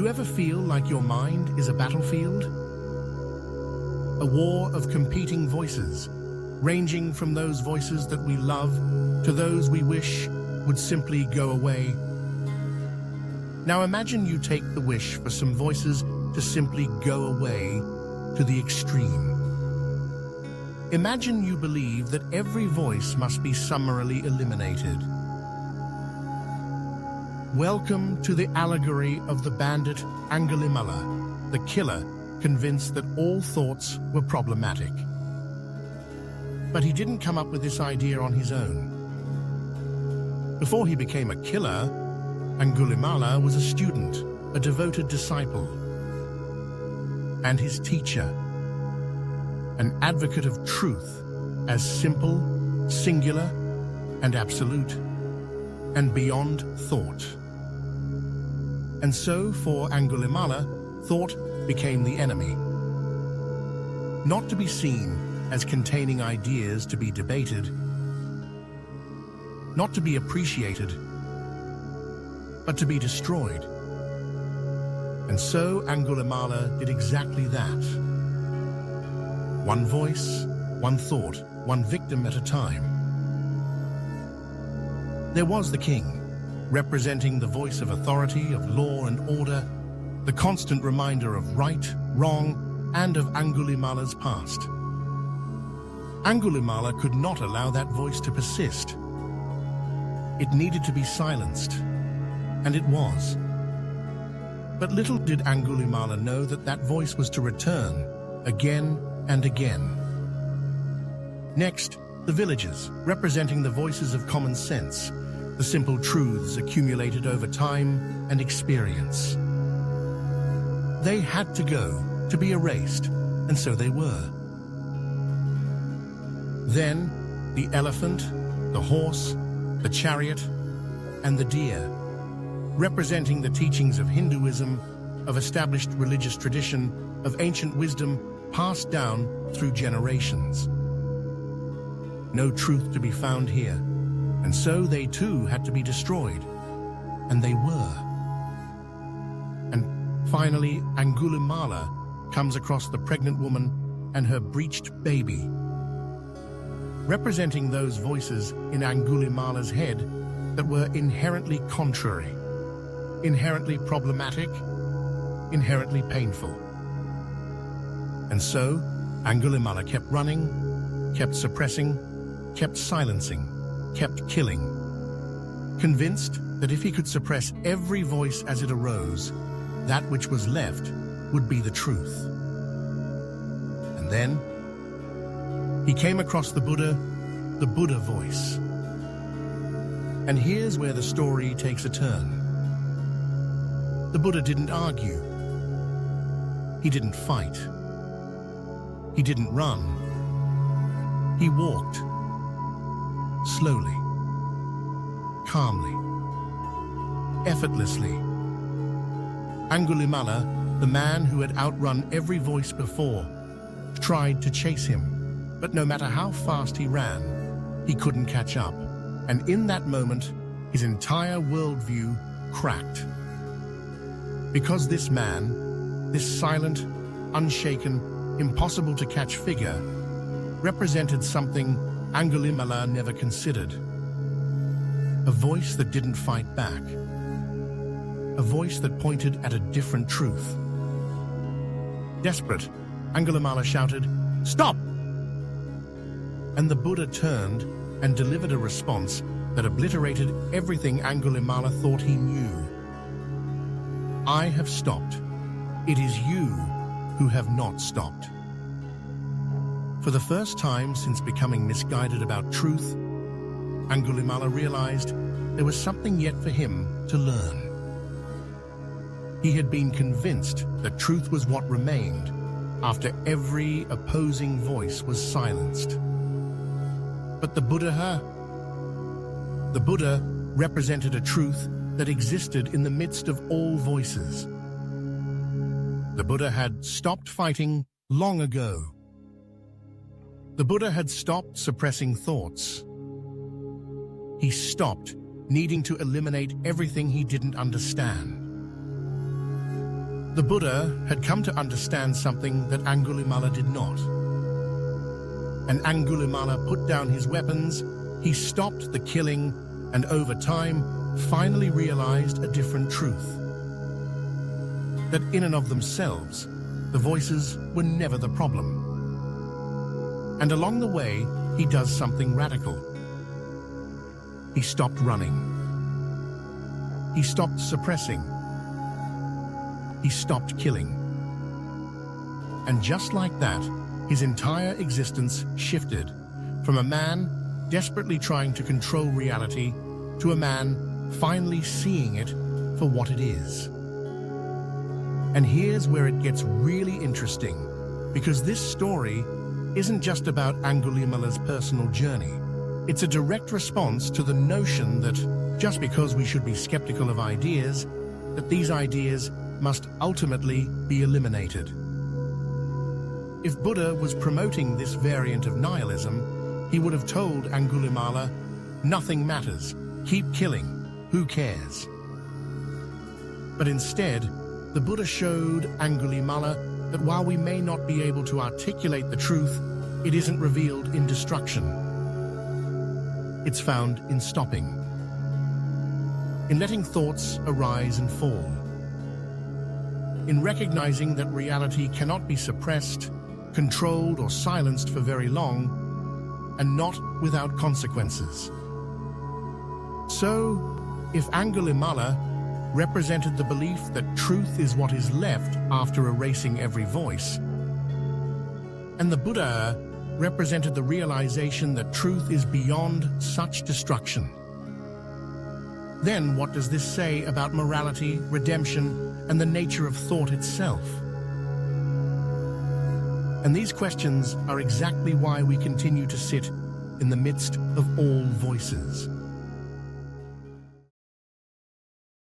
you ever feel like your mind is a battlefield? A war of competing voices, ranging from those voices that we love to those we wish would simply go away. Now imagine you take the wish for some voices to simply go away to the extreme. Imagine you believe that every voice must be summarily eliminated. Welcome to the allegory of the bandit Angulimala, the killer convinced that all thoughts were problematic. But he didn't come up with this idea on his own. Before he became a killer, Angulimala was a student, a devoted disciple, and his teacher, an advocate of truth as simple, singular, and absolute, and beyond thought. And so, for Angulimala, thought became the enemy. Not to be seen as containing ideas to be debated, not to be appreciated, but to be destroyed. And so Angulimala did exactly that. One voice, one thought, one victim at a time. There was the king, representing the voice of authority, of law and order, the constant reminder of right, wrong, and of Angulimala's past. Angulimala could not allow that voice to persist. It needed to be silenced, and it was. But little did Angulimala know that that voice was to return, again and again. Next, the villagers, representing the voices of common sense, the simple truths accumulated over time and experience. They had to go, to be erased, and so they were. Then, the elephant, the horse, the chariot, and the deer, representing the teachings of Hinduism, of established religious tradition, of ancient wisdom passed down through generations. No truth to be found here, and so they too had to be destroyed, and they were. And finally, Angulimala comes across the pregnant woman and her breached baby, representing those voices in Angulimala's head that were inherently contrary, inherently problematic, inherently painful. And so, Angulimala kept running, kept suppressing, kept silencing, kept killing, convinced that if he could suppress every voice as it arose, that which was left would be the truth. And then, he came across the Buddha voice. And here's where the story takes a turn. The Buddha didn't argue. He didn't fight. He didn't run. He walked. Slowly. Calmly. Effortlessly. Angulimala, the man who had outrun every voice before, tried to chase him. But no matter how fast he ran, he couldn't catch up. And in that moment, his entire worldview cracked. Because this man, this silent, unshaken, impossible to catch figure, represented something Angulimala never considered. A voice that didn't fight back. A voice that pointed at a different truth. Desperate, Angulimala shouted, "Stop!" And the Buddha turned and delivered a response that obliterated everything Angulimala thought he knew. I have stopped. It is you who have not stopped. For the first time since becoming misguided about truth, Angulimala realized there was something yet for him to learn. He had been convinced that truth was what remained after every opposing voice was silenced. But the Buddha represented a truth that existed in the midst of all voices. The Buddha had stopped fighting long ago. The Buddha had stopped suppressing thoughts. He stopped needing to eliminate everything he didn't understand. The Buddha had come to understand something that Angulimala did not. And Angulimala put down his weapons, he stopped the killing, and over time, finally realized a different truth. That in and of themselves, the voices were never the problem. And along the way, he does something radical. He stopped running. He stopped suppressing. He stopped killing. And just like that, his entire existence shifted from a man desperately trying to control reality to a man finally seeing it for what it is. And here's where it gets really interesting, because this story isn't just about Angulimala's personal journey. It's a direct response to the notion that just because we should be skeptical of ideas, that these ideas must ultimately be eliminated. If Buddha was promoting this variant of nihilism, he would have told Angulimala, "Nothing matters, keep killing, who cares?" But instead, the Buddha showed Angulimala that while we may not be able to articulate the truth, it isn't revealed in destruction. It's found in stopping, in letting thoughts arise and fall, in recognizing that reality cannot be suppressed, controlled, or silenced for very long, and not without consequences. So, if Angulimala represented the belief that truth is what is left after erasing every voice, and the Buddha represented the realization that truth is beyond such destruction, then what does this say about morality, redemption, and the nature of thought itself? And these questions are exactly why we continue to sit in the midst of all voices.